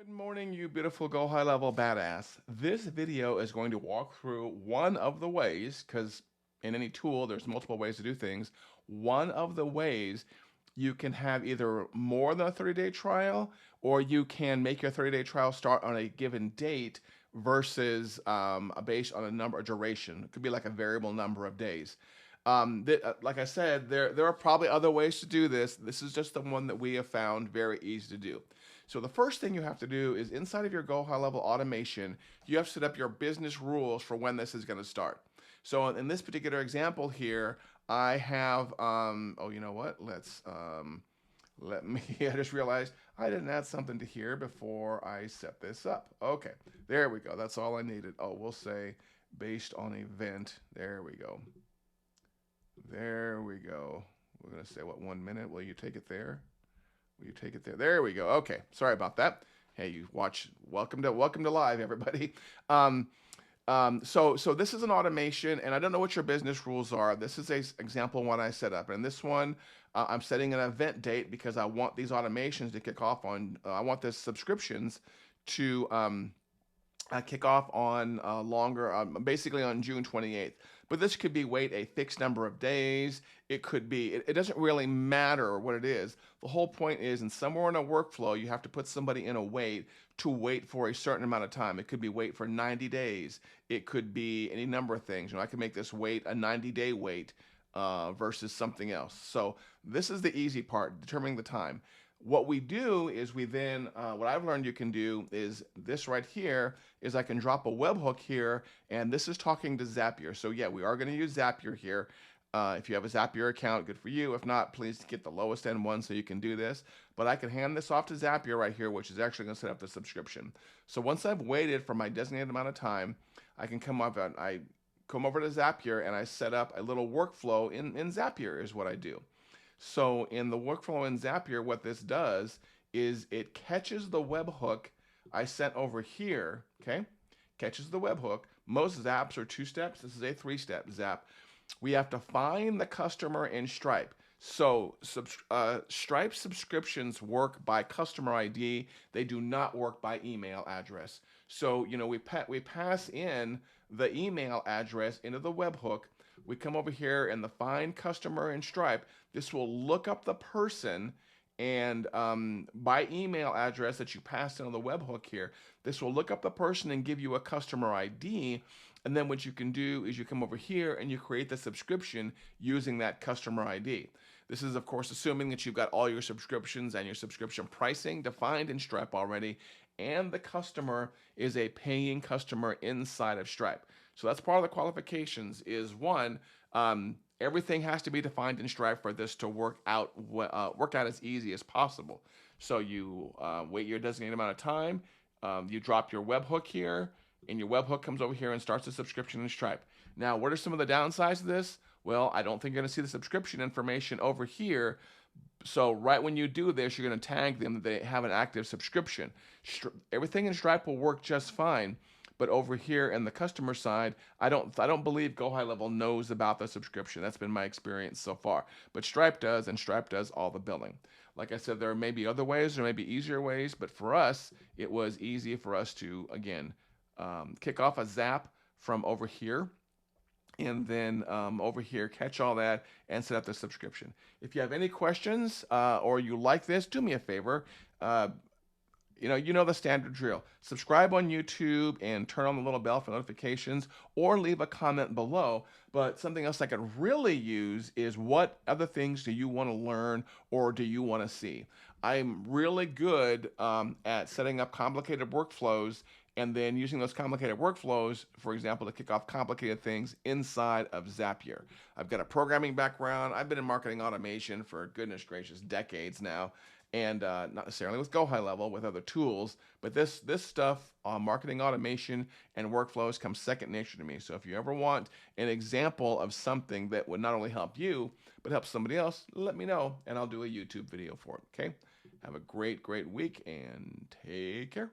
Good morning, you beautiful Go High Level badass. This video is going to walk through one of the ways, because in any tool, there's multiple ways to do things. One of the ways you can have either more than a 30-day trial, or you can make your 30-day trial start on a given date versus based on a number, a duration. It could be like a variable number of days. Like I said, there are probably other ways to do this. This is just the one that we have found very easy to do. So the first thing you have to do is inside of your Go High Level automation, you have to set up your business rules for when this is going to start. So in this particular example here, I have, oh, you know what? Let me, I just realized I didn't add something to here before I set this up. Okay, there we go. That's all I needed. Oh, we'll say based on event. There we go. There we go. We're going to say, what, 1 minute? Will you take it there? Will you take it there? There we go. Okay, sorry about that. Hey, you watch. Welcome to live, everybody. So this is an automation, and I don't know what your business rules are. This is an example one I set up, and this one I'm setting an event date because I want these automations to kick off on. I want the subscriptions to kick off on basically on June 28th. But this could be wait a fixed number of days. It could be, it doesn't really matter what it is. The whole point is, in somewhere in a workflow, you have to put somebody in a wait to wait for a certain amount of time. It could be wait for 90 days. It could be any number of things. I can make this wait a 90-day wait versus something else. So this is the easy part, determining the time. What we do is we then, what I've learned you can do is this right here is I can drop a webhook here, and this is talking to Zapier. So yeah, we are going to use Zapier here. If you have a Zapier account, good for you. If not, please get the lowest end one so you can do this. But I can hand this off to Zapier right here, which is actually going to set up the subscription. So once I've waited for my designated amount of time, I can come up and I come over to Zapier and I set up a little workflow in Zapier is what I do. So in the workflow in Zapier, what this does is it catches the webhook I sent over here, okay? Catches the webhook. Most Zaps are 2 steps. This is a 3-step Zap. We have to find the customer in Stripe. So Stripe subscriptions work by customer ID. They do not work by email address. So, we pass in the email address into the webhook. We come over here and the find customer in Stripe. This will look up the person, and by email address that you passed in on the webhook here, this will look up the person and give you a customer ID. And then what you can do is you come over here and you create the subscription using that customer ID. This is, of course, assuming that you've got all your subscriptions and your subscription pricing defined in Stripe already, and the customer is a paying customer inside of Stripe. So that's part of the qualifications is one, everything has to be defined in Stripe for this to work out as easy as possible. So you wait your designated amount of time, you drop your webhook here, and your webhook comes over here and starts a subscription in Stripe. Now, what are some of the downsides of this? Well, I don't think you're going to see the subscription information over here. So right when you do this, you're going to tag them that they have an active subscription. Everything in Stripe will work just fine. But over here in the customer side, I don't believe GoHighLevel knows about the subscription. That's been my experience so far. But Stripe does, and Stripe does all the billing. Like I said, there may be other ways, there may be easier ways, but for us, it was easy for us to, again, kick off a Zap from over here, and then over here catch all that and set up the subscription. If you have any questions or you like this, do me a favor. You know the standard drill. Subscribe on YouTube and turn on the little bell for notifications, or leave a comment below. But something else I could really use is, what other things do you want to learn or do you want to see? I'm really good at setting up complicated workflows and then using those complicated workflows, for example, to kick off complicated things inside of Zapier. I've got a programming background. I've been in marketing automation for, goodness gracious, decades now. And not necessarily with GoHighLevel, with other tools, but this stuff, marketing automation and workflows, comes second nature to me. So if you ever want an example of something that would not only help you, but help somebody else, let me know, and I'll do a YouTube video for it, okay? Have a great, great week, and take care.